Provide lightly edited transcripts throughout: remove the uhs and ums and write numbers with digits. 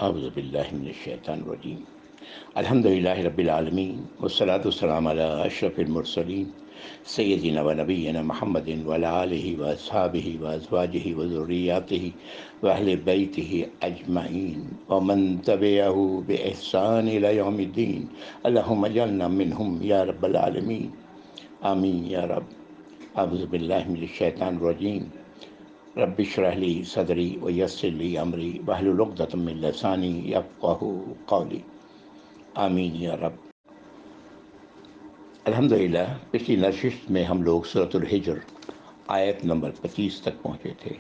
اعوذ باللہ من الشیطان الرجیم الحمدللہ رب العالمین والصلاة والسلام علی اشرف المرسلین سیدنا و نبینا محمد وعلی آلہ واصحابہ وازواجہ وذریاتہ واہل بیتہ اجمعین ومن تبعہ بإحسان الی یوم الدین اللہم اجعلنا منہم یا رب العالمین آمین یا رب۔ اعوذ باللہ من الشیطان الرجیم رب اشرح لی صدری ویسر لی امری واحلل عقدۃ من لسانی یفقہوا قولی آمین یا رب۔ الحمدللہ پچھلی نشست میں ہم لوگ سورۃ الحجر آیت نمبر 25 تک پہنچے تھے۔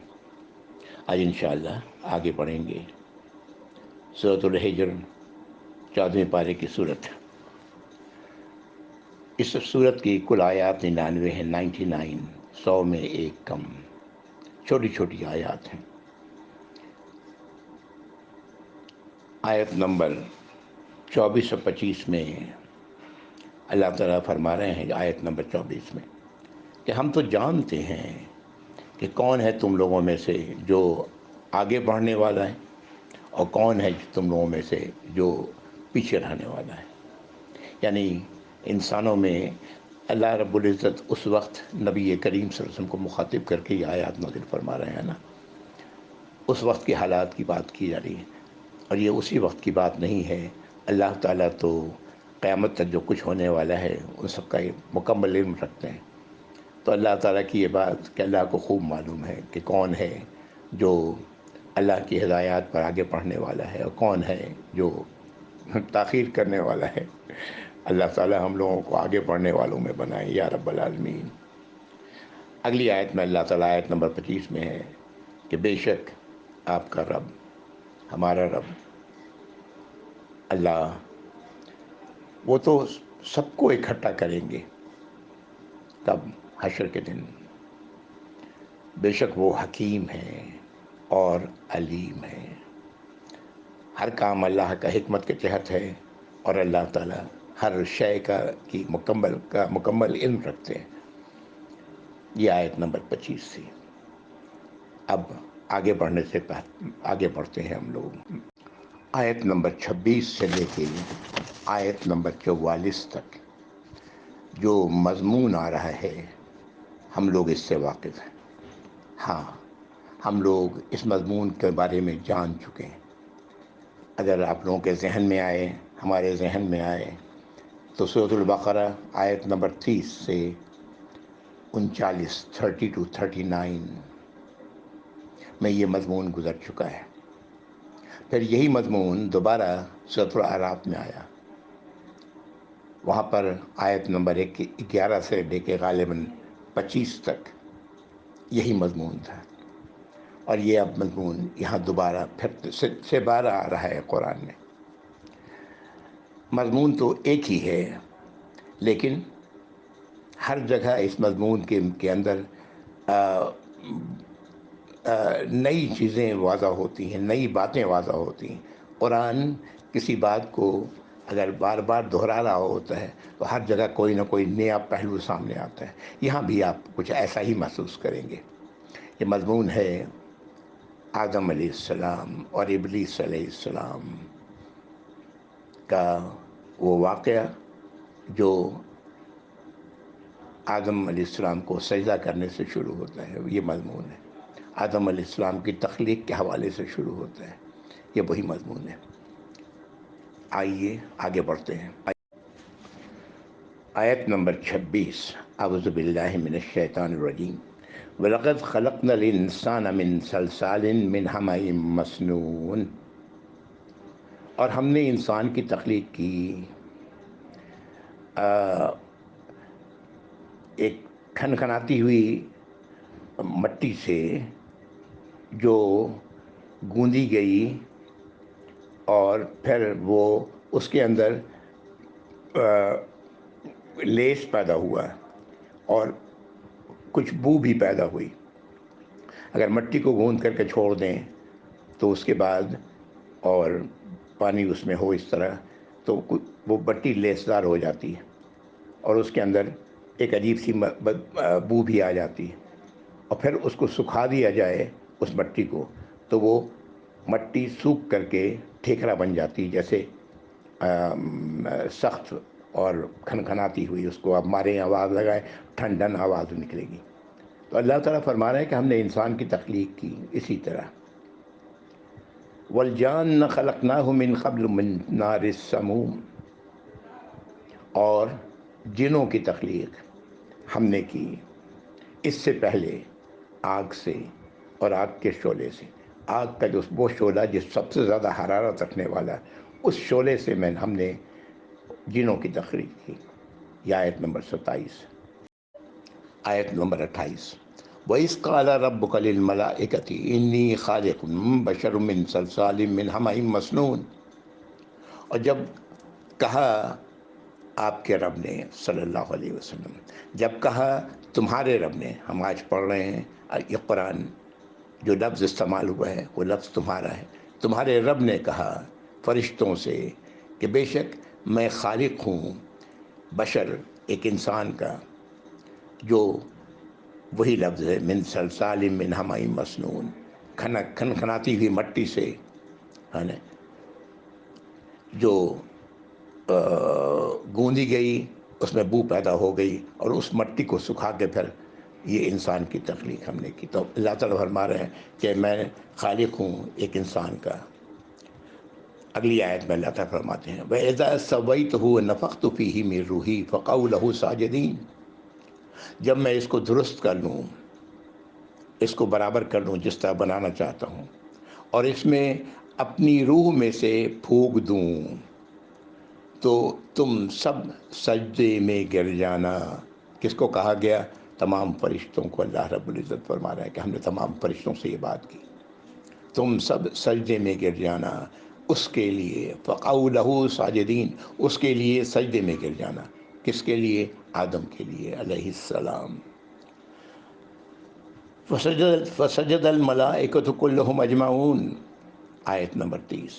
آج انشاءاللہ آگے بڑھیں گے۔ سورۃ الحجر 14ویں پارے کی صورت۔ اس صورت کی کل آیات 99 ہیں، 99، 100 میں ایک کم، چھوٹی چھوٹی آیات ہیں۔ آیت نمبر 24 اور 25 میں اللہ تعالیٰ فرما رہے ہیں، آیت نمبر 24 میں، کہ ہم تو جانتے ہیں کہ کون ہے تم لوگوں میں سے جو آگے بڑھنے والا ہے اور کون ہے تم لوگوں میں سے جو پیچھے رہنے والا ہے۔ یعنی انسانوں میں اللہ رب العزت اس وقت نبی کریم صلی اللہ علیہ وسلم کو مخاطب کر کے یہ آیات نازل فرما رہے ہیں نا، اس وقت کے حالات کی بات کی جا رہی ہے، اور یہ اسی وقت کی بات نہیں ہے۔ اللہ تعالیٰ تو قیامت تک جو کچھ ہونے والا ہے ان سب کا مکمل علم رکھتے ہیں۔ تو اللہ تعالیٰ کی یہ بات کہ اللہ کو خوب معلوم ہے کہ کون ہے جو اللہ کی ہدایات پر آگے بڑھنے والا ہے اور کون ہے جو تاخیر کرنے والا ہے۔ اللہ تعالیٰ ہم لوگوں کو آگے بڑھنے والوں میں بنائے یا رب العالمین۔ اگلی آیت میں اللہ تعالیٰ آیت نمبر 25 میں ہے کہ بے شک آپ کا رب، ہمارا رب اللہ، وہ تو سب کو اکٹھا کریں گے۔ کب؟ حشر کے دن۔ بے شک وہ حکیم ہے اور علیم ہے۔ ہر کام اللہ کا حکمت کے تحت ہے، اور اللہ تعالیٰ ہر شے کی مکمل علم رکھتے ہیں۔ یہ آیت نمبر 25 تھی۔ اب آگے بڑھتے ہیں ہم لوگ۔ آیت نمبر 26 سے لے کے آیت نمبر 44 تک جو مضمون آ رہا ہے ہم لوگ اس سے واقف ہیں۔ ہاں، ہم لوگ اس مضمون کے بارے میں جان چکے ہیں۔ اگر آپ لوگوں کے ذہن میں آئے، ہمارے ذہن میں آئے، تو سورۃ البقرہ آیت نمبر 30 سے 39، 30 to 39 میں یہ مضمون گزر چکا ہے۔ پھر یہی مضمون دوبارہ سورۃ الاعراف میں آیا۔ وہاں پر آیت نمبر 11 سے لے کے غالباً 25 تک یہی مضمون تھا، اور یہ اب مضمون یہاں دوبارہ پھر سے بارہ آ رہا ہے قرآن میں۔ مضمون تو ایک ہی ہے، لیکن ہر جگہ اس مضمون کے اندر نئی چیزیں واضح ہوتی ہیں، نئی باتیں واضح ہوتی ہیں۔ قرآن کسی بات کو اگر بار بار دہرا رہا ہوتا ہے تو ہر جگہ کوئی نہ کوئی نیا پہلو سامنے آتا ہے۔ یہاں بھی آپ کچھ ایسا ہی محسوس کریں گے۔ یہ مضمون ہے آدم علیہ السلام اور ابلیس علیہ السلام کا وہ واقعہ جو آدم علیہ السلام کو سجدہ کرنے سے شروع ہوتا ہے۔ یہ مضمون ہے آدم علیہ السلام کی تخلیق کے حوالے سے شروع ہوتا ہے۔ یہ وہی مضمون ہے۔ آئیے آگے بڑھتے ہیں۔ آیت نمبر 26۔ اعوذ باللہ من الشیطان الرجیم۔ وَلَقَدْ خَلَقْنَا الْإِنسَانَ مِنْ صَلْصَالٍ مِّنْ حَمَإٍ مَّسْنُونٍ، اور ہم نے انسان کی تخلیق کی ایک کھنکھناتی ہوئی مٹی سے جو گوندی گئی، اور پھر وہ اس کے اندر لیس پیدا ہوا اور کچھ بو بھی پیدا ہوئی۔ اگر مٹی کو گوندھ کر کے چھوڑ دیں تو اس کے بعد اور پانی اس میں ہو اس طرح تو وہ مٹی لیسدار ہو جاتی ہے، اور اس کے اندر ایک عجیب سی بو بھی آ جاتی ہے۔ اور پھر اس کو سکھا دیا جائے اس مٹی کو، تو وہ مٹی سوکھ کر کے ٹھیکرا بن جاتی، جیسے سخت اور کھنکھناتی ہوئی، اس کو آپ مارے آواز لگائے ٹھنڈن آواز نکلے گی۔ تو اللہ تعالیٰ فرما رہے ہیں کہ ہم نے انسان کی تخلیق کی اسی طرح۔ والجان خلقناہ من قبل من نار السموم، اور جنوں کی تخلیق ہم نے کی اس سے پہلے آگ سے، اور آگ کے شعلے سے۔ آگ کا جو وہ شعلہ جس سب سے زیادہ حرارت رکھنے والا، اس شعلے سے ہم نے جنوں کی تخلیق کی۔ یہ آیت نمبر 27۔ آیت نمبر 28۔ وَإِذْ قَالَ رَبُّكَ لِلْمَلَائِكَةِ إِنِّي خَالِقٌ بَشَرٌ مِّن صَلْصَالٍ مِّنْ حَمَإٍ مَّسْنُونٍ، اور جب کہا آپ کے رب نے صلی اللہ علیہ وسلم، جب کہا تمہارے رب نے، ہم آج پڑھ رہے ہیں یہ قرآن، جو لفظ استعمال ہوا ہے وہ لفظ تمہارا ہے، تمہارے رب نے کہا فرشتوں سے کہ بے شک میں خالق ہوں بشر، ایک انسان کا، جو وہی لفظ ہے من صلصال من حمأ مسنون، کھنکھناتی ہوئی مٹی سے، ہے نا، جو گوندی گئی، اس میں بو پیدا ہو گئی، اور اس مٹی کو سکھا کے پھر یہ انسان کی تخلیق ہم نے کی۔ تو اللہ تعالیٰ فرما رہے ہیں کہ میں خالق ہوں ایک انسان کا۔ اگلی آیت میں اللہ تعالیٰ فرماتے ہیں وَإِذَا سَوَّيْتُهُ وَنَفَخْتُ فِيهِ مِن رُوحِي فَقَعُوا لَهُ سَاجِدِينَ، جب میں اس کو درست کر لوں، اس کو برابر کر لوں جس طرح بنانا چاہتا ہوں، اور اس میں اپنی روح میں سے پھونک دوں، تو تم سب سجدے میں گر جانا۔ کس کو کہا گیا؟ تمام فرشتوں کو اللہ رب العزت فرما رہا ہے کہ ہم نے تمام فرشتوں سے یہ بات کی، تم سب سجدے میں گر جانا اس کے لیے، فقعوا لہ ساجدین، اس کے لیے سجدے میں گر جانا۔ کس کے لیے؟ آدم کے لیے علیہ السلام۔ فسجد الملائکۃ کلہم اجمعون، آیت نمبر 30۔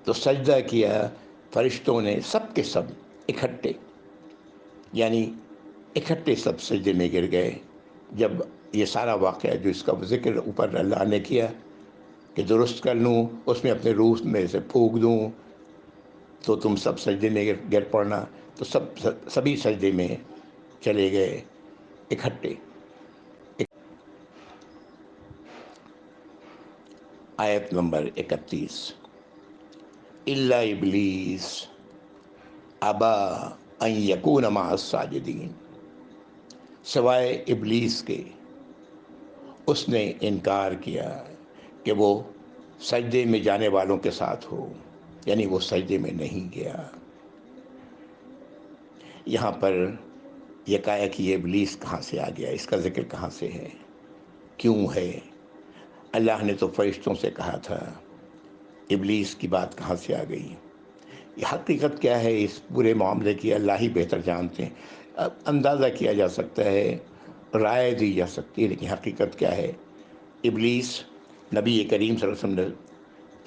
تو سجدہ کیا فرشتوں نے سب کے سب اکٹھے، یعنی اکٹھے سب سجدے میں گر گئے۔ جب یہ سارا واقعہ جو اس کا ذکر اوپر اللہ نے کیا کہ درست کر لوں، اس میں اپنے روح میں سے پھونک دوں، تو تم سب سجدے میں گر پڑنا، تو سبھی سجدے میں چلے گئے اکٹھے۔ آیت نمبر 31۔ الا ابلیس ابا ان یکون مع الساجدین، سوائے ابلیس کے اس نے انکار کیا کہ وہ سجدے میں جانے والوں کے ساتھ ہو، یعنی وہ سجدے میں نہیں گیا۔ یہاں پر یہ کہا کہ یہ ابلیس کہاں سے آ گیا، اس کا ذکر کہاں سے ہے، کیوں ہے؟ اللہ نے تو فرشتوں سے کہا تھا، ابلیس کی بات کہاں سے آ گئی؟ یہ حقیقت کیا ہے اس برے معاملے کی اللہ ہی بہتر جانتے ہیں۔ اب اندازہ کیا جا سکتا ہے، رائے دی جا سکتی ہے، لیکن حقیقت کیا ہے؟ ابلیس، نبی کریم صلی اللہ علیہ وسلم نے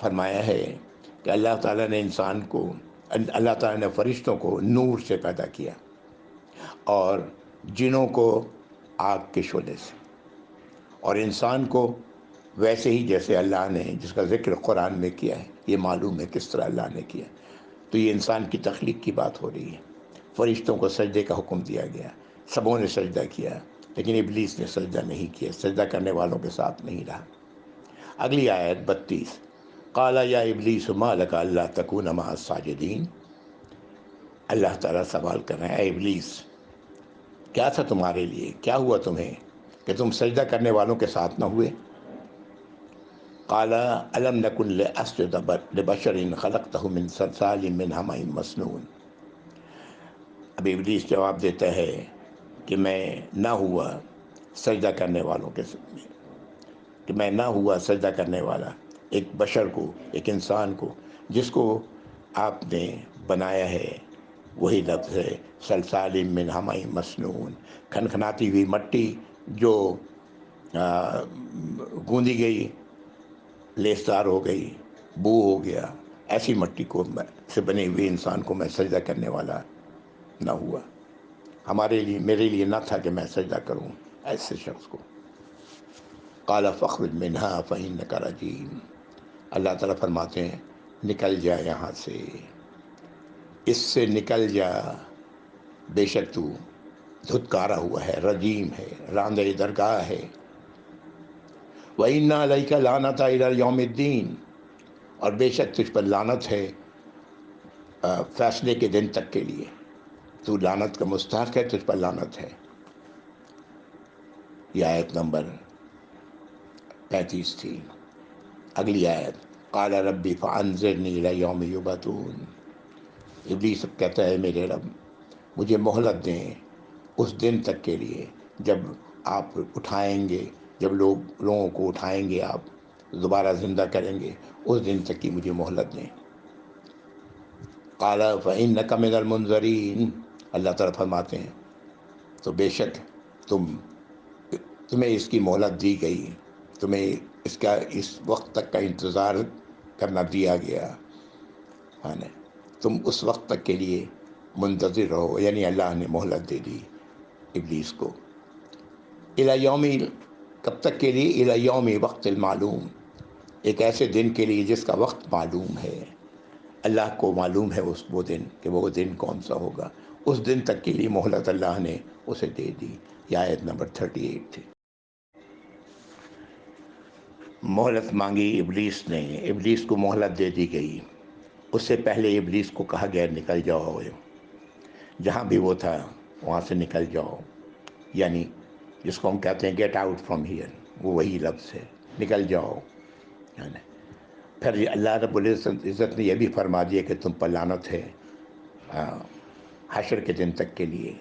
فرمایا ہے کہ اللہ تعالیٰ نے اللہ تعالیٰ نے فرشتوں کو نور سے پیدا کیا، اور جنوں کو آگ کے شعلے سے، اور انسان کو ویسے ہی جیسے اللہ نے، جس کا ذکر قرآن میں کیا ہے، یہ معلوم ہے کس طرح اللہ نے کیا۔ تو یہ انسان کی تخلیق کی بات ہو رہی ہے۔ فرشتوں کو سجدے کا حکم دیا گیا، سبوں نے سجدہ کیا، لیکن ابلیس نے سجدہ نہیں کیا، سجدہ کرنے والوں کے ساتھ نہیں رہا۔ اگلی آیت 32۔ قال یا ابلیس ما لک الا تکون مع الساجدین، اللہ تعالیٰ سوال کر رہے ہیں، اے ابلیس کیا تھا تمہارے لیے، کیا ہوا تمہیں کہ تم سجدہ کرنے والوں کے ساتھ نہ ہوئے؟ قال الم نکن لاسجد لبشر خلقتہ من صلصال من حمأ مسنون، اب ابلیس جواب دیتا ہے کہ میں نہ ہوا سجدہ کرنے والوں کے سامنے، کہ میں نہ ہوا سجدہ کرنے والا ایک بشر کو، ایک انسان کو جس کو آپ نے بنایا ہے، وہی لفظ ہے صلصال من حمأ مسنون، کھنکھناتی ہوئی مٹی جو گوندی گئی، لیسدار ہو گئی، بو ہو گیا، ایسی مٹی کو سے بنے ہوئے انسان کو میں سجدہ کرنے والا نہ ہوا، میرے لیے نہ تھا کہ میں سجدہ کروں ایسے شخص کو۔ قال فاخرج منها فإنك رجیم، اللہ تعالیٰ فرماتے ہیں نکل جا یہاں سے، اس سے نکل جا، بے شک تو دھتکارا ہوا ہے، رجیم ہے، راندہ درگاہ ہے۔ وَإِنَّ عَلَيْكَ لَعْنَةَ إِلَى يَوْمِ الدِّينِ، اور بے شک تجھ پر لعنت ہے فیصلے کے دن تک کے لیے، تو لعنت کا مستحق ہے، تجھ پر لعنت ہے۔ یہ آیت نمبر 35 تھی۔ اگلی آیت، قال ربی فانظرنی الی یوم یبعثون، ابلیس کہتا ہے میرے رب مجھے مہلت دیں اس دن تک کے لیے جب آپ اٹھائیں گے، جب لوگوں کو اٹھائیں گے، آپ دوبارہ زندہ کریں گے، اس دن تک کی مجھے مہلت دیں۔ قال فإنک من المنظرین، اللہ تعالیٰ فرماتے ہیں تو بے شک تمہیں اس کی مہلت دی گئی، تمہیں اس وقت تک کا انتظار کرنا دیا گیا، ہاں نا، تم اس وقت تک کے لیے منتظر رہو، یعنی اللہ نے مہلت دے دی ابلیس کو۔ الی یوم، کب تک کے لیے؟ الی یوم وقت المعلوم، ایک ایسے دن کے لیے جس کا وقت معلوم ہے، اللہ کو معلوم ہے وہ دن، کہ وہ دن کون سا ہوگا، اس دن تک کے لیے مہلت اللہ نے اسے دے دی۔ یہ آیت نمبر 38 تھی۔ مہلت مانگی ابلیس نے، ابلیس کو مہلت دے دی گئی۔ اس سے پہلے ابلیس کو کہا گیا نکل جاؤ، جہاں بھی وہ تھا وہاں سے نکل جاؤ، یعنی جس کو ہم کہتے ہیں گیٹ آؤٹ فرام ہیئر، وہ وہی لفظ ہے، نکل جاؤ۔ پھر اللہ رب العزت نے یہ بھی فرما دیا کہ تم پر لعنت ہے حشر کے دن تک کے لیے،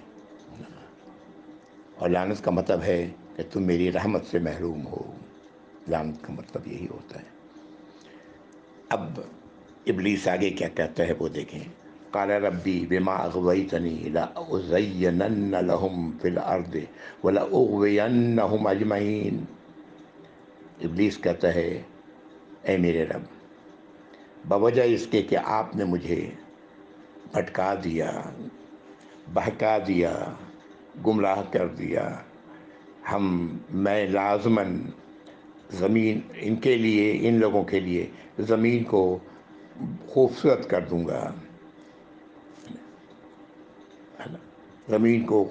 اور لعنت کا مطلب ہے کہ تم میری رحمت سے محروم ہو، لعنت کا مطلب یہی ہوتا ہے۔ اب ابلیس آگے کیا کہتا ہے وہ دیکھیں، قال ربی بما اغویتنی لأزینن لہم فی الارض ولأغوینہم اجمعین۔ ابلیس کہتا ہے اے میرے رب، بوجہ اس کے کہ آپ نے مجھے بھٹکا دیا، بہکا دیا، گمراہ کر دیا، میں لازماً زمین ان کے لیے، ان لوگوں کے لیے زمین کو خوبصورت کر دوں گا، زمین کو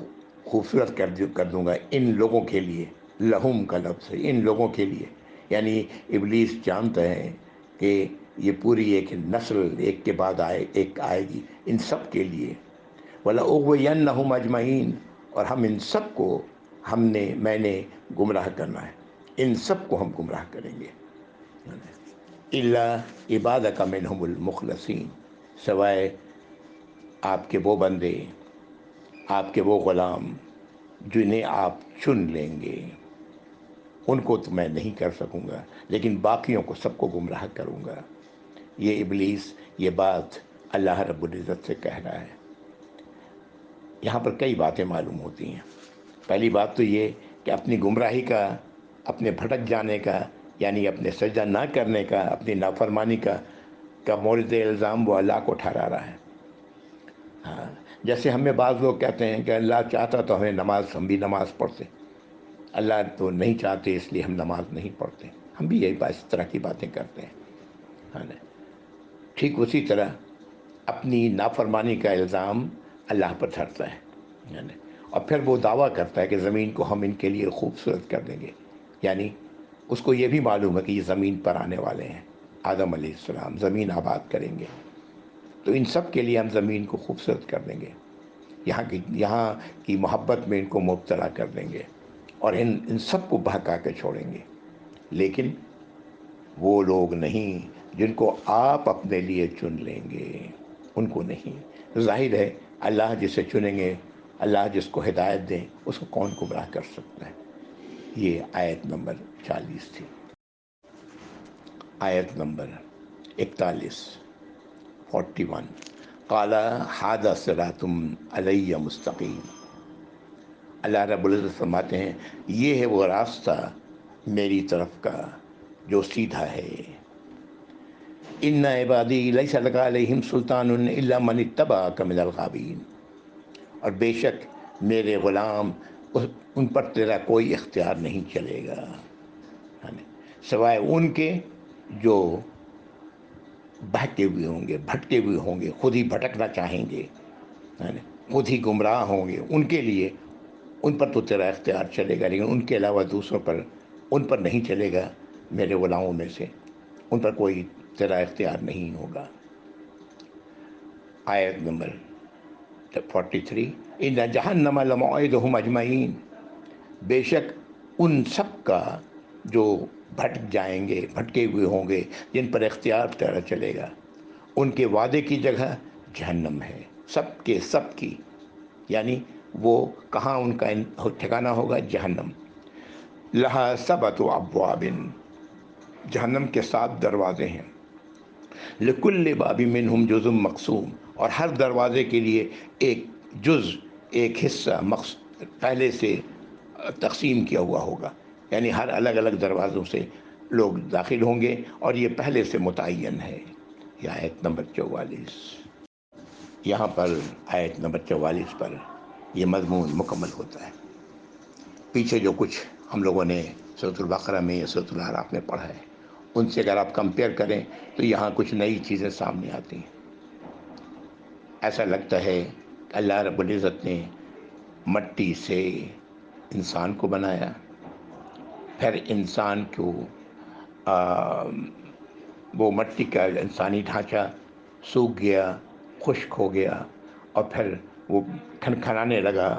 خوبصورت کر دوں گا ان لوگوں کے لیے، لہم کا لفظ ہے، ان لوگوں کے لیے، یعنی ابلیس جانتا ہے کہ یہ پوری ایک نسل ایک کے بعد ایک آئے گی، ان سب کے لیے۔ وَلَأُغْوِيَنَّهُمْ أَجْمَعِينَ، اور ہم ان سب کو میں نے گمراہ کرنا ہے، ان سب کو ہم گمراہ کریں گے۔ إِلَّا عِبَادَكَ مِنْهُمُ الْمُخْلَصِينَ، سوائے آپ کے وہ بندے، آپ کے وہ غلام جنہیں آپ چن لیں گے، ان کو تو میں نہیں کر سکوں گا، لیکن باقیوں کو سب کو گمراہ کروں گا۔ یہ ابلیس یہ بات اللہ رب العزت سے کہہ رہا ہے۔ یہاں پر کئی باتیں معلوم ہوتی ہیں۔ پہلی بات تو یہ کہ اپنی گمراہی کا، اپنے بھٹک جانے کا، یعنی اپنے سجدہ نہ کرنے کا، اپنی نافرمانی کا مورد الزام وہ اللہ کو ٹھہرا رہا ہے۔ ہاں، جیسے ہمیں بعض لوگ کہتے ہیں کہ اللہ چاہتا تو ہم بھی نماز پڑھتے، اللہ تو نہیں چاہتے اس لیے ہم نماز نہیں پڑھتے، ہم بھی یہی اس طرح کی باتیں کرتے ہیں، ہاں نا۔ ٹھیک اسی طرح اپنی نافرمانی کا الزام اللہ پر دھرتا ہے، اور پھر وہ دعویٰ کرتا ہے کہ زمین کو ہم ان کے لیے خوبصورت کر دیں گے، یعنی اس کو یہ بھی معلوم ہے کہ یہ زمین پر آنے والے ہیں، آدم علیہ السلام زمین آباد کریں گے، تو ان سب کے لیے ہم زمین کو خوبصورت کر دیں گے، یہاں کی محبت میں ان کو مبتلا کر دیں گے، اور ان سب کو بہکا کے چھوڑیں گے، لیکن وہ لوگ نہیں جن کو آپ اپنے لیے چن لیں گے، ان کو نہیں۔ ظاہر ہے اللہ جسے چنیں گے، اللہ جس کو ہدایت دیں، اس کو کون گمراہ کر سکتا ہے۔ یہ آیت نمبر 40 تھی۔ آیت نمبر 41، 41، قال ھذا صراط علی مستقیم، اللہ رب العزت فرماتے ہیں یہ ہے وہ راستہ میری طرف کا جو سیدھا ہے۔ ان عبادی لیس لک علیہم سلطان الا من اتبعک من الغاوین، اور بے شک میرے غلام ان پر تیرا کوئی اختیار نہیں چلے گا، سوائے ان کے جو بہکے ہوئے ہوں گے، بھٹکے ہوئے ہوں گے، خود ہی بھٹکنا چاہیں گے، ہے نا، خود ہی گمراہ ہوں گے، ان کے لیے ان پر تو تیرا اختیار چلے گا، لیکن ان کے علاوہ دوسروں پر ان پر نہیں چلے گا، میرے غلاموں میں سے ان پر کوئی تیرا اختیار نہیں ہوگا۔ آیت نمبر 43، ان جہنم لموعدہم اجمعین، بے شک ان سب کا جو بھٹک جائیں گے، بھٹکے ہوئے ہوں گے، جن پر اختیار تیرا چلے گا، ان کے وعدے کی جگہ جہنم ہے، سب کے سب کی، یعنی وہ کہاں ان کا ٹھکانہ ہوگا؟ جہنم۔ لہا سبعۃ ابواب، جہنم کے 7 دروازے ہیں، لکل باب منہم جزء مقسوم، اور ہر دروازے کے لیے ایک جز، ایک حصہ پہلے سے تقسیم کیا ہوا ہوگا، یعنی ہر الگ الگ دروازوں سے لوگ داخل ہوں گے، اور یہ پہلے سے متعین ہے۔ یہ آیت نمبر 44، یہاں پر آیت نمبر 44 پر یہ مضمون مکمل ہوتا ہے۔ پیچھے جو کچھ ہم لوگوں نے سورۃ البقرہ میں یا سورۃ الاعراف میں پڑھا ہے، ان سے اگر آپ کمپیئر کریں تو یہاں کچھ نئی چیزیں سامنے آتی ہیں۔ ایسا لگتا ہے کہ اللہ رب العزت نے مٹی سے انسان کو بنایا، پھر انسان کو وہ مٹی کا انسانی ڈھانچہ سوکھ گیا، خشک ہو گیا، اور پھر وہ کھنکھنانے لگا،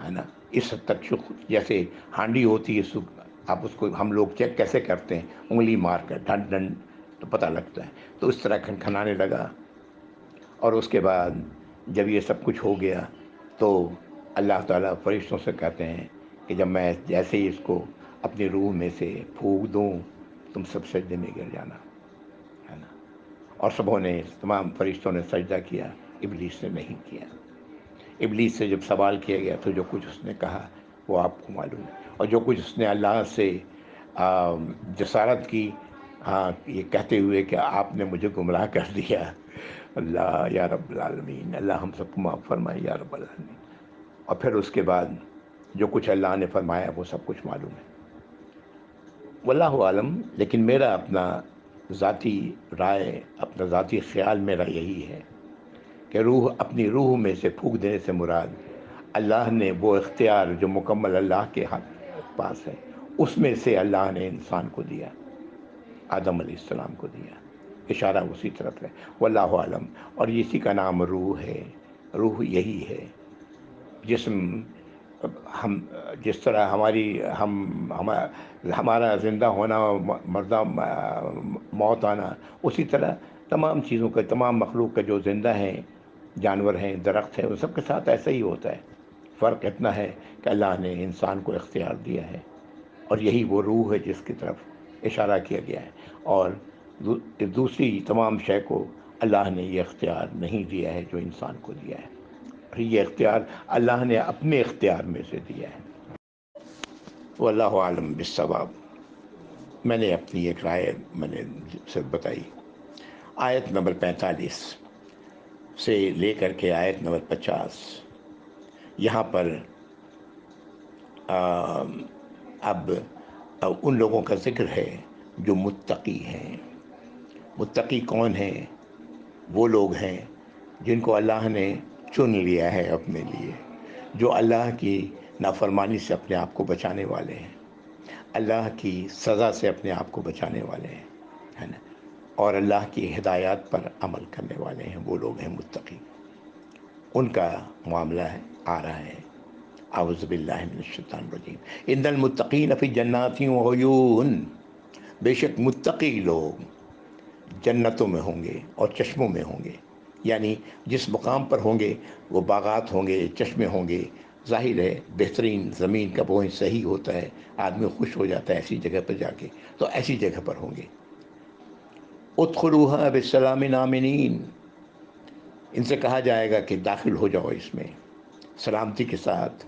ہے نا، اس حد تک جیسے ہانڈی ہوتی ہے، آپ اس کو ہم لوگ چیک کیسے کرتے ہیں؟ انگلی مار کر ڈھن ڈھن تو پتہ لگتا ہے، تو اس طرح کھنکھنانے لگا۔ اور اس کے بعد جب یہ سب کچھ ہو گیا تو اللہ تعالیٰ فرشتوں سے کہتے ہیں کہ جب میں جیسے ہی اس کو اپنی روح میں سے پھونک دوں، تم سب سجدے میں گر جانا، ہے نا۔ اور سبوں نے، تمام فرشتوں نے سجدہ کیا، ابلیس نے نہیں کیا۔ ابلیس سے جب سوال کیا گیا تو جو کچھ اس نے کہا وہ آپ کو معلوم ہے، اور جو کچھ اس نے اللہ سے جسارت کی، ہاں، یہ کہتے ہوئے کہ آپ نے مجھے گمراہ کر دیا، اللہ یا رب العالمین، اللہ ہم سب کو معاف فرمائے یا رب العالمین۔ اور پھر اس کے بعد جو کچھ اللہ نے فرمایا وہ سب کچھ معلوم ہے، واللہ عالم۔ لیکن میرا اپنا ذاتی رائے، اپنا ذاتی خیال میرا یہی ہے کہ اپنی روح میں سے پھونک دینے سے مراد اللہ نے وہ اختیار جو مکمل اللہ کے پاس ہے، اس میں سے اللہ نے انسان کو دیا، آدم علیہ السلام کو دیا، اشارہ اسی طرف ہے، واللہ عالم۔ اور اسی کا نام روح ہے، روح یہی ہے۔ جسم، ہم جس طرح ہمارا زندہ ہونا، مردہ موت آنا، اسی طرح تمام چیزوں کا، تمام مخلوق کا جو زندہ ہیں، جانور ہیں، درخت ہیں، ان سب کے ساتھ ایسا ہی ہوتا ہے۔ فرق اتنا ہے کہ اللہ نے انسان کو اختیار دیا ہے، اور یہی وہ روح ہے جس کی طرف اشارہ کیا گیا ہے، اور دوسری تمام شے کو اللہ نے یہ اختیار نہیں دیا ہے جو انسان کو دیا ہے، اور یہ اختیار اللہ نے اپنے اختیار میں سے دیا ہے۔ واللہ عالم بالصواب۔ میں نے اپنی ایک رائے میں نے صرف بتائی۔ آیت نمبر 45 سے لے کر کے آیت نمبر 50، یہاں پر اب ان لوگوں کا ذکر ہے جو متقی ہیں۔ متقی کون ہیں؟ وہ لوگ ہیں جن کو اللہ نے چن لیا ہے اپنے لیے، جو اللہ کی نافرمانی سے اپنے آپ کو بچانے والے ہیں، اللہ کی سزا سے اپنے آپ کو بچانے والے ہیں، ہے نا، اور اللہ کی ہدایات پر عمل کرنے والے ہیں، وہ لوگ ہیں متقی۔ ان کا معاملہ آ رہا ہے، اعوذ باللہ من الشیطان الرجیم، ان المتقین فی جنات وعیون، بے شک متقی لوگ جنتوں میں ہوں گے اور چشموں میں ہوں گے، یعنی جس مقام پر ہوں گے وہ باغات ہوں گے، چشمے ہوں گے۔ ظاہر ہے بہترین زمین کا بوئیں صحیح ہوتا ہے، آدمی خوش ہو جاتا ہے ایسی جگہ پر جا کے، تو ایسی جگہ پر ہوں گے۔ ادخلوها بسلام آمنین، ان سے کہا جائے گا کہ داخل ہو جاؤ اس میں سلامتی کے ساتھ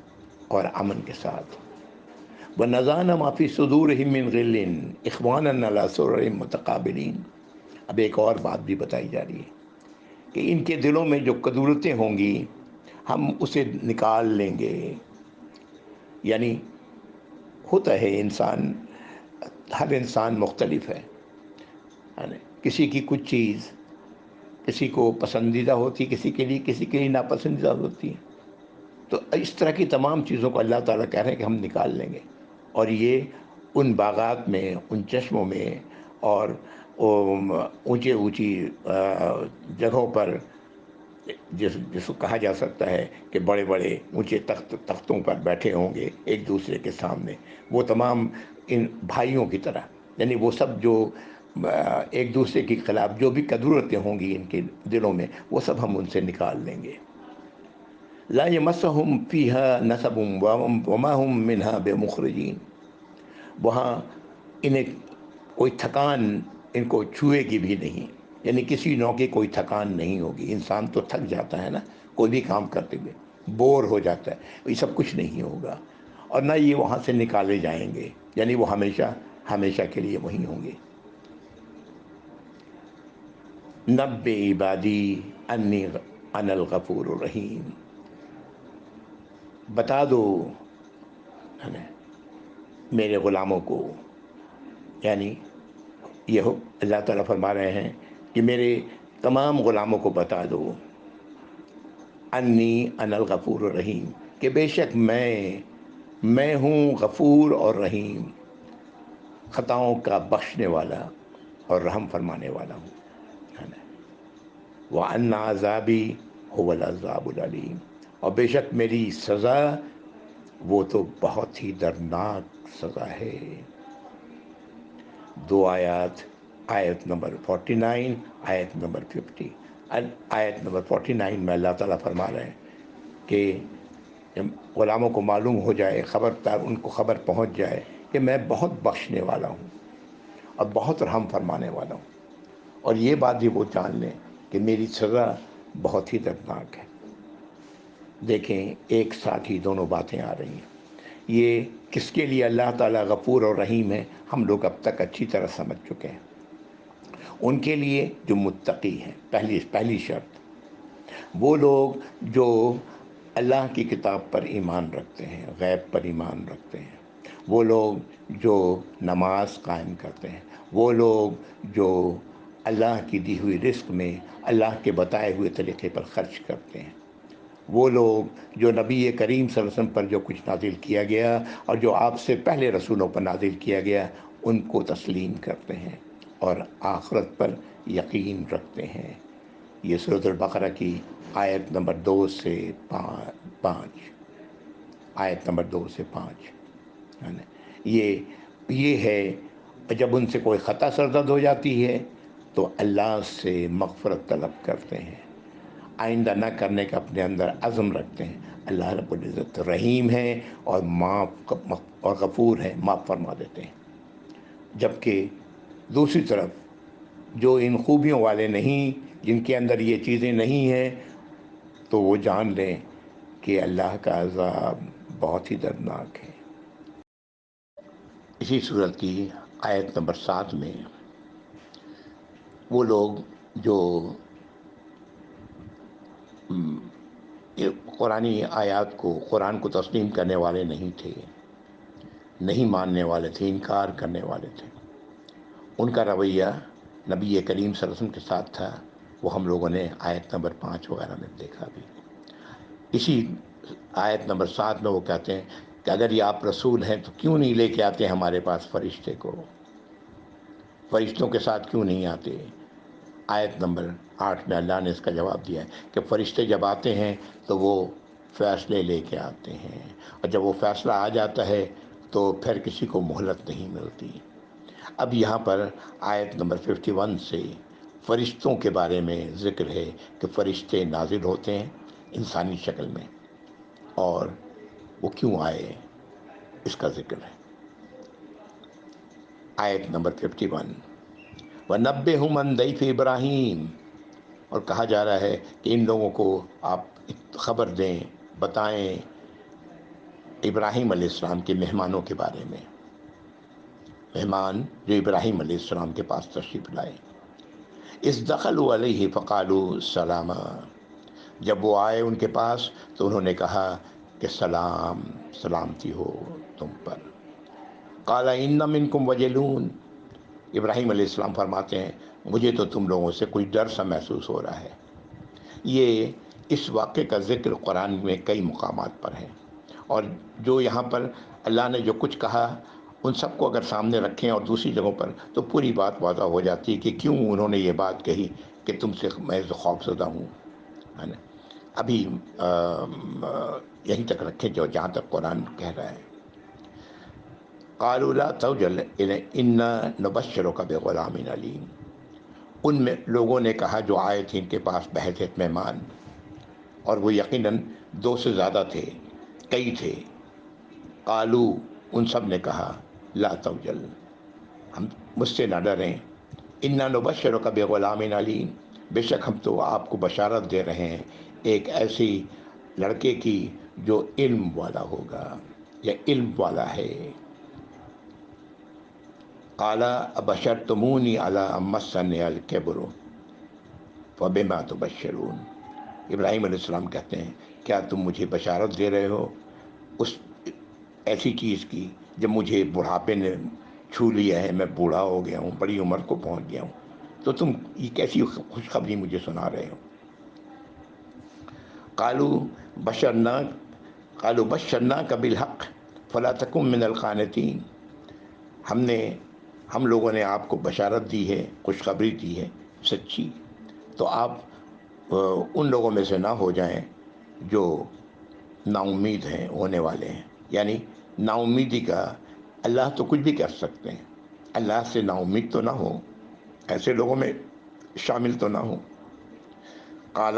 اور امن کے ساتھ۔ وَنَزَعْنَا مَا فِي صُدُورِهِم مِّن غِلٍّ إِخْوَانًا عَلَىٰ سُرُرٍ مُّتَقَابِلِينَ۔ اب ایک اور بات بھی بتائی جا رہی ہے کہ ان کے دلوں میں جو کدورتیں ہوں گی ہم اسے نکال لیں گے، یعنی ہوتا ہے ہر انسان مختلف ہے نا، کسی کی کچھ چیز کسی کو پسندیدہ ہوتی، کسی کے لیے ناپسندیدہ ہوتی ہے. تو اس طرح کی تمام چیزوں کو اللہ تعالیٰ کہہ رہے ہیں کہ ہم نکال لیں گے. اور یہ ان باغات میں، ان چشموں میں اور اونچی اونچی جگہوں پر، جس کو کہا جا سکتا ہے کہ بڑے بڑے اونچے تختوں پر بیٹھے ہوں گے ایک دوسرے کے سامنے، وہ تمام ان بھائیوں کی طرح، یعنی وہ سب جو ایک دوسرے کے خلاف جو بھی قدورتیں ہوں گی ان کے دلوں میں، وہ سب ہم ان سے نکال لیں گے. لا یمسہم فیہا نصب وما ہم منہا بمخرجین. وہاں انہیں کوئی تھکان ان کو چھوئے گی بھی نہیں، یعنی کسی نوع کی کوئی تھکان نہیں ہوگی. انسان تو تھک جاتا ہے نا کوئی بھی کام کرتے ہوئے، بور ہو جاتا ہے، یہ سب کچھ نہیں ہوگا. اور نہ یہ وہاں سے نکالے جائیں گے، یعنی وہ ہمیشہ ہمیشہ کے لیے وہیں ہوں گے. نبئ عبادی انی انا الغفور الرحیم. بتا دو میرے غلاموں کو، یعنی یہ اللہ تعالیٰ فرما رہے ہیں کہ میرے تمام غلاموں کو بتا دو، انی انا الغفور الرحیم، کہ بے شک میں ہوں غفور اور رحیم، خطاؤں کا بخشنے والا اور رحم فرمانے والا ہوں. وَأَنَّ عَذَابِي هُوَ الْعَذَابُ الْعَلِيمُ. اور بے شک میری سزا وہ تو بہت ہی دردناک سزا ہے. دو آیات، آیت نمبر 49، آیت نمبر 50. آیت نمبر 49 میں اللہ تعالیٰ فرما رہے ہیں کہ غلاموں کو معلوم ہو جائے، خبردار ان کو خبر پہنچ جائے کہ میں بہت بخشنے والا ہوں اور بہت رحم فرمانے والا ہوں. اور یہ بات بھی وہ جان لیں کہ میری سزا بہت ہی دردناک ہے. دیکھیں ایک ساتھ ہی دونوں باتیں آ رہی ہیں. یہ کس کے لیے اللہ تعالیٰ غفور اور رحیم ہے ہم لوگ اب تک اچھی طرح سمجھ چکے ہیں. ان کے لیے جو متقی ہیں، پہلی شرط، وہ لوگ جو اللہ کی کتاب پر ایمان رکھتے ہیں، غیب پر ایمان رکھتے ہیں، وہ لوگ جو نماز قائم کرتے ہیں، وہ لوگ جو اللہ کی دی ہوئی رزق میں اللہ کے بتائے ہوئے طریقے پر خرچ کرتے ہیں، وہ لوگ جو نبی کریم صلی اللہ علیہ وسلم پر جو کچھ نازل کیا گیا اور جو آپ سے پہلے رسولوں پر نازل کیا گیا ان کو تسلیم کرتے ہیں اور آخرت پر یقین رکھتے ہیں. یہ سورۃ البقرہ کی آیت نمبر 2 سے 5، آیت نمبر 2 سے 5 ہے نا. یہ ہے جب ان سے کوئی خطا سرزد ہو جاتی ہے تو اللہ سے مغفرت طلب کرتے ہیں، آئندہ نہ کرنے کا اپنے اندر عزم رکھتے ہیں. اللہ رب العزت رحیم ہے اور معاف اور غفور ہے، معاف فرما دیتے ہیں. جبکہ دوسری طرف جو ان خوبیوں والے نہیں، جن کے اندر یہ چیزیں نہیں ہیں، تو وہ جان لیں کہ اللہ کا عذاب بہت ہی دردناک ہے. اسی صورت کی آیت نمبر 7 میں وہ لوگ جو قرآنی آیات کو، قرآن کو تسلیم کرنے والے نہیں تھے، نہیں ماننے والے تھے، انکار کرنے والے تھے، ان کا رویہ نبی کریم صلی اللہ علیہ وسلم کے ساتھ تھا، وہ ہم لوگوں نے آیت نمبر 5 وغیرہ میں دیکھا بھی. اسی آیت نمبر 7 میں وہ کہتے ہیں کہ اگر یہ آپ رسول ہیں تو کیوں نہیں لے کے آتے ہمارے پاس فرشتے کو، فرشتوں کے ساتھ کیوں نہیں آتے. آیت نمبر 8 میں اللہ نے اس کا جواب دیا ہے کہ فرشتے جب آتے ہیں تو وہ فیصلے لے کے آتے ہیں، اور جب وہ فیصلہ آ جاتا ہے تو پھر کسی کو مہلت نہیں ملتی. اب یہاں پر آیت نمبر 51 سے فرشتوں کے بارے میں ذکر ہے کہ فرشتے نازل ہوتے ہیں انسانی شکل میں، اور وہ کیوں آئے اس کا ذکر ہے. آیت نمبر 51، وَنَبِّئْهُمْ عَنْ ضَيْفِ ابراہیم، اور کہا جا رہا ہے کہ ان لوگوں کو آپ خبر دیں، بتائیں ابراہیم علیہ السلام کے مہمانوں کے بارے میں، مہمان جو ابراہیم علیہ السلام کے پاس تشریف لائے. اذ دخلوا علیہ فقالوا سلاما، جب وہ آئے ان کے پاس تو انہوں نے کہا کہ سلام، سلامتی ہو تم پر. قال ان منکم وجلون، ابراہیم علیہ السلام فرماتے ہیں مجھے تو تم لوگوں سے کوئی ڈر سا محسوس ہو رہا ہے۔ یہ اس واقعے کا ذکر قرآن میں کئی مقامات پر ہے، اور جو یہاں پر اللہ نے جو کچھ کہا ان سب کو اگر سامنے رکھیں اور دوسری جگہوں پر، تو پوری بات واضح ہو جاتی ہے کہ کیوں انہوں نے یہ بات کہی کہ تم سے میں خوف زدہ ہوں، ہے نا۔ ابھی یہیں تک رکھیں جو جہاں تک قرآن کہہ رہا ہے، قالوا لا توجل انا نبشرک بغلام علیم۔ ان میں لوگوں نے کہا جو آئے تھے ان کے پاس بحیثیت مہمان، اور وہ یقیناً 2 سے زیادہ تھے، کئی تھے۔ قالو، ان سب نے کہا، لا توجل، ہم مجھ سے نہ ڈریں، انا نبشرک بغلام علیم، بے شک ہم تو آپ کو بشارت دے رہے ہیں ایک ایسی لڑکے کی جو علم والا ہوگا یا علم والا ہے۔ قال ابشرتمونی علی ان مسنی الکبر فبما تبشرون۔ ابراہیم علیہ السلام کہتے ہیں، کیا تم مجھے بشارت دے رہے ہو اس ایسی چیز کی جب مجھے بڑھاپے نے چھو لیا ہے، میں بوڑھا ہو گیا ہوں، بڑی عمر کو پہنچ گیا ہوں، تو تم یہ کیسی خوشخبری مجھے سنا رہے ہو؟ قالوا بشرناک بالحق فلا تکن من القانتین۔ ہم لوگوں نے آپ کو بشارت دی ہے، خوشخبری دی ہے سچی، تو آپ ان لوگوں میں سے نہ ہو جائیں جو نا امید ہیں، ہونے والے ہیں۔ یعنی نا امیدی کا، اللہ تو کچھ بھی کر سکتے ہیں، اللہ سے نا امید تو نہ ہو، ایسے لوگوں میں شامل تو نہ ہو۔ قال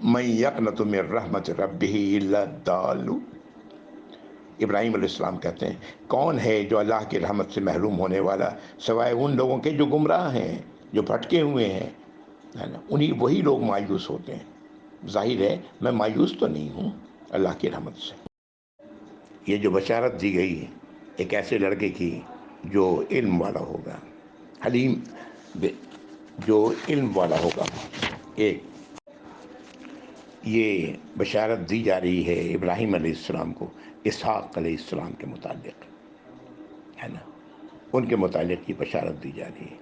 من یقنط من رحمت ربہ الا الضالون۔ ابراہیم علیہ السلام کہتے ہیں، کون ہے جو اللہ کی رحمت سے محروم ہونے والا سوائے ان لوگوں کے جو گمراہ ہیں، جو بھٹکے ہوئے ہیں، ہے نا، وہی لوگ مایوس ہوتے ہیں۔ ظاہر ہے میں مایوس تو نہیں ہوں اللہ کی رحمت سے۔ یہ جو بشارت دی گئی ہے ایک ایسے لڑکے کی جو علم والا ہوگا، حلیم، جو علم والا ہوگا، ایک یہ بشارت دی جا رہی ہے ابراہیم علیہ السلام کو اسحاق علیہ السلام کے متعلق، ہے نا، ان کے متعلق یہ بشارت دی جا رہی ہے،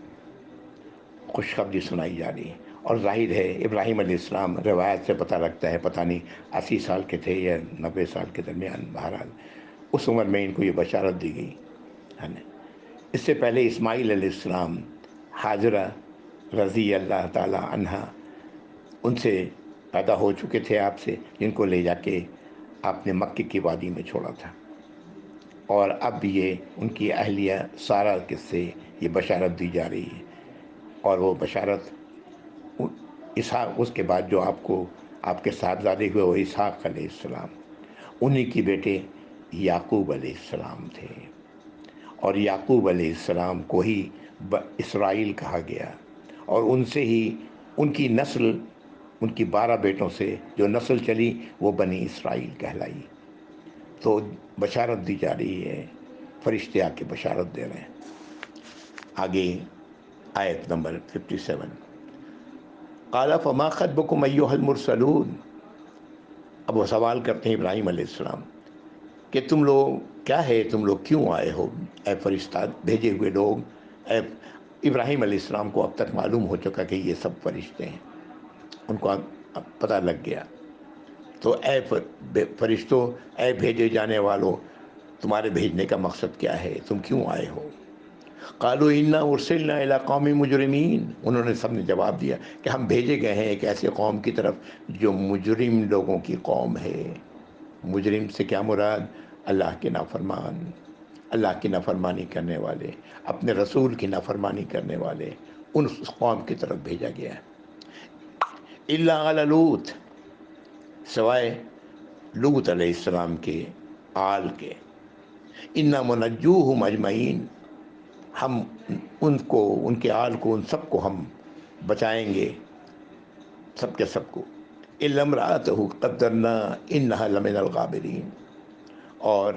خوشخبری سنائی جا رہی ہے۔ اور ظاہر ہے ابراہیم علیہ السلام، روایت سے پتہ لگتا ہے پتہ نہیں 80 سال کے تھے یا 90 سال کے درمیان، بہرحال اس عمر میں ان کو یہ بشارت دی گئی، ہے نا۔ اس سے پہلے اسماعیل علیہ السلام، ہاجرہ رضی اللہ تعالی عنہا، ان سے پیدا ہو چکے تھے آپ سے، جن کو لے جا کے آپ نے مکے کی وادی میں چھوڑا تھا، اور اب یہ ان کی اہلیہ سارہ کے سے یہ بشارت دی جا رہی ہے، اور وہ بشارت اسحاق، اس کے بعد جو آپ کے صاحبزادے ہوئے وہ اسحاق علیہ السلام، انہی کی بیٹے یعقوب علیہ السلام تھے، اور یعقوب علیہ السلام کو ہی اسرائیل کہا گیا، اور ان سے ہی ان کی نسل، ان کی 12 بیٹوں سے جو نسل چلی وہ بنی اسرائیل کہلائی۔ تو بشارت دی جا رہی ہے، فرشتے آ کے بشارت دے رہے ہیں۔ آگے آیت نمبر 57، قال فما خطبکم ایھا المرسلون۔ اب وہ سوال کرتے ہیں ابراہیم علیہ السلام کہ تم لوگ کیا ہے، تم لوگ کیوں آئے ہو اے فرشتہ بھیجے ہوئے لوگ؟ ابراہیم علیہ السلام کو اب تک معلوم ہو چکا کہ یہ سب فرشتے ہیں، ان کو اب پتہ لگ گیا۔ تو اے فرشتوں، اے بھیجے جانے والوں، تمہارے بھیجنے کا مقصد کیا ہے، تم کیوں آئے ہو؟ قالوا انا ارسلنا الی قوم مجرمین۔ انہوں نے سب نے جواب دیا کہ ہم بھیجے گئے ہیں ایک ایسے قوم کی طرف جو مجرم لوگوں کی قوم ہے۔ مجرم سے کیا مراد؟ اللہ کے نافرمان، اللہ کی نافرمانی کرنے والے، اپنے رسول کی نافرمانی کرنے والے، ان قوم کی طرف بھیجا گیا ہے۔ الا علی لوط، سوائے لوط علیہ السلام کے آل کے۔ انا منجوہم اجمعین، ہم ان کو، ان کے آل کو، ان سب کو ہم بچائیں گے، سب کے سب کو۔ الا امرأتہ قدرنا انہا لمن الغابرین، اور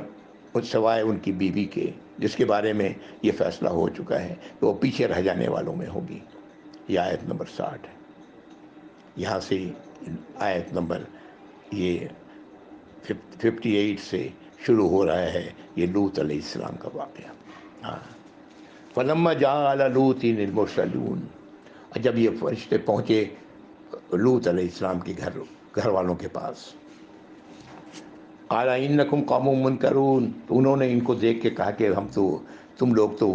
سوائے ان کی بیوی کے جس کے بارے میں یہ فیصلہ ہو چکا ہے کہ وہ پیچھے رہ جانے والوں میں ہوگی۔ یہ آیت نمبر 60 ہے۔ یہاں سے آیت نمبر یہ 58 سے شروع ہو رہا ہے یہ لوط علیہ السلام کا واقعہ۔ فلما جاء علی لوط المرسلون، جب یہ فرشتے پہنچے لوط علیہ السلام کے گھر والوں کے پاس، قال انکم قوم منکرون، تو انہوں نے ان کو دیکھ کے کہا کہ تم لوگ تو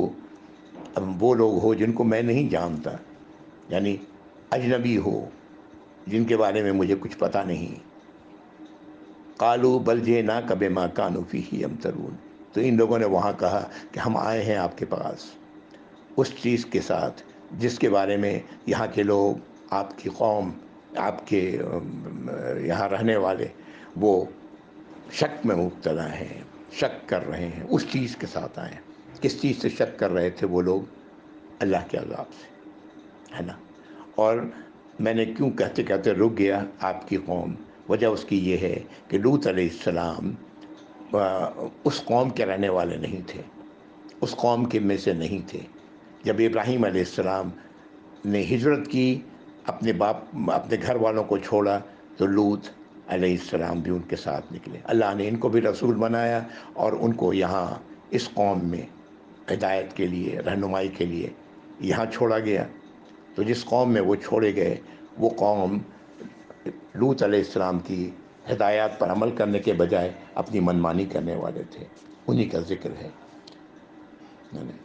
وہ لوگ ہو جن کو میں نہیں جانتا، یعنی اجنبی ہو جن کے بارے میں مجھے کچھ پتہ نہیں۔ قالوا بل جئناک بما كانوا فیہ یمترون، تو ان لوگوں نے وہاں کہا کہ ہم آئے ہیں آپ کے پاس اس چیز کے ساتھ جس کے بارے میں یہاں کے لوگ، آپ کی قوم، آپ کے یہاں رہنے والے وہ شک میں مبتلا ہیں، شک کر رہے ہیں، اس چیز کے ساتھ آئے ہیں۔ کس چیز سے شک کر رہے تھے وہ لوگ؟ اللہ کے عذاب سے، ہے نا۔ اور میں نے کیوں کہتے کہتے رک گیا آپ کی قوم، وجہ اس کی یہ ہے کہ لوط علیہ السلام اس قوم کے رہنے والے نہیں تھے، اس قوم کے میں سے نہیں تھے۔ جب ابراہیم علیہ السلام نے ہجرت کی، اپنے گھر والوں کو چھوڑا، تو لوط علیہ السلام بھی ان کے ساتھ نکلے۔ اللہ نے ان کو بھی رسول بنایا اور ان کو یہاں اس قوم میں ہدایت کے لیے، رہنمائی کے لیے یہاں چھوڑا گیا۔ تو جس قوم میں وہ چھوڑے گئے، وہ قوم لوط علیہ السلام کی ہدایات پر عمل کرنے کے بجائے اپنی منمانی کرنے والے تھے۔ انہی کا ذکر ہے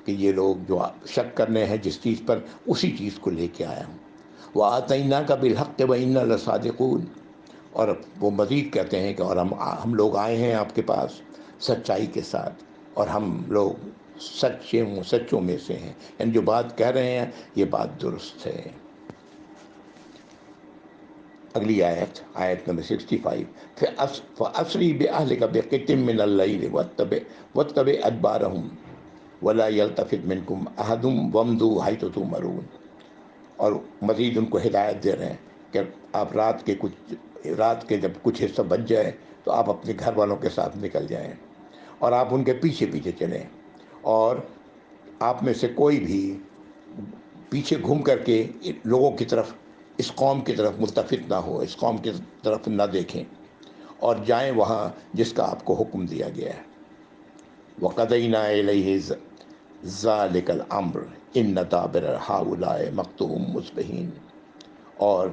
کہ یہ لوگ جو شک کرنے ہیں جس چیز پر، اسی چیز کو لے کے آیا ہوں۔ وَآتَيْنَاكَ بِالْحَقِّ وَإِنَّا لَصَادِقُونَ، اور وہ مزید کہتے ہیں کہ اور ہم لوگ آئے ہیں آپ کے پاس سچائی کے ساتھ، اور ہم لوگ سچوں میں سے ہیں، یعنی جو بات کہہ رہے ہیں یہ بات درست ہے۔ اگلی آیت نمبر 65، فَأَسْرِ بِأَهْلِكَ بِقِطٍ مِّنَ اللَّيْلِ وَاتَّبِعْ أَدْبَارَهُمْ وَلَا يَلْتَفِتْ مِنْكُمْ أَحَدٌ وَامْضُوا حَيْثُ تُؤْمَرُونَ، اور مزید ان کو ہدایت دے رہے ہیں کہ آپ رات کے جب کچھ حصہ بچ جائے تو آپ اپنے گھر والوں کے ساتھ نکل جائیں اور آپ ان کے پیچھے پیچھے چلیں، اور آپ میں سے کوئی بھی پیچھے گھوم کر کے لوگوں کی طرف، اس قوم کی طرف ملتفت نہ ہو، اس قوم کی طرف نہ دیکھیں، اور جائیں وہاں جس کا آپ کو حکم دیا گیا ہے۔ وَقَضَيْنَا إِلَيْهِ ذَلِكَ الْأَمْرُ إِنَّ دَابِرَ هَٰؤُلَاءِ مَقْطُوعٌ مُصْبِحِينَ، اور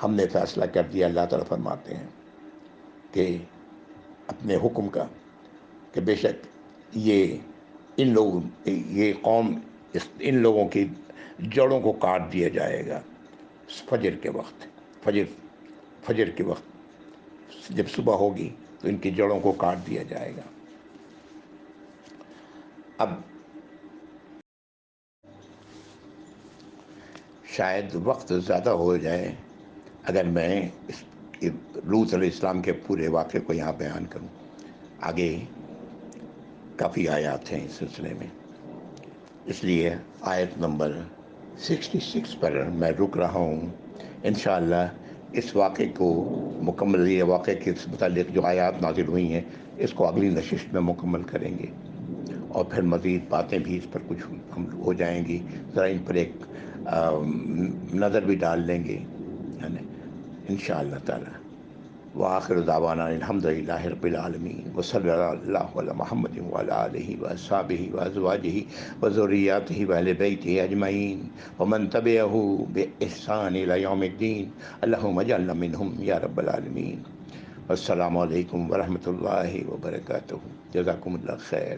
ہم نے فیصلہ کر دیا، اللہ تعالیٰ فرماتے ہیں کہ اپنے حکم کا، کہ بے شک یہ قوم ان لوگوں کی جڑوں کو کاٹ دیا جائے گا فجر کے وقت، فجر کے وقت جب صبح ہوگی تو ان کی جڑوں کو کاٹ دیا جائے گا۔ اب شاید وقت زیادہ ہو جائے اگر میں لوط علیہ السلام کے پورے واقعے کو یہاں بیان کروں، آگے کافی آیات ہیں اس سلسلے میں، اس لیے آیت نمبر 66 پر میں رک رہا ہوں۔ انشاءاللہ اس واقعے کو مکمل، یہ واقعے کے متعلق جو آیات نازل ہوئی ہیں اس کو اگلی نشست میں مکمل کریں گے، اور پھر مزید باتیں بھی اس پر کچھ ہم ہو جائیں گی، ذرا ان پر ایک نظر بھی ڈال لیں گے، یعنی انشاءاللہ تعالی۔ وآخر دعوانا الحمد للہ رب العالمین، وصلی اللہ علی محمد وعلی آلہ واصحابہ وازواجہ وذریاتہ واہل بیتہ اجمعین ومن تبعہ بإحسان الی یوم الدین، اللہم اجعلنا منہم یا رب العالمین۔ السلام علیکم ورحمۃ اللہ وبرکاتہ، جزاکم اللہ خیر۔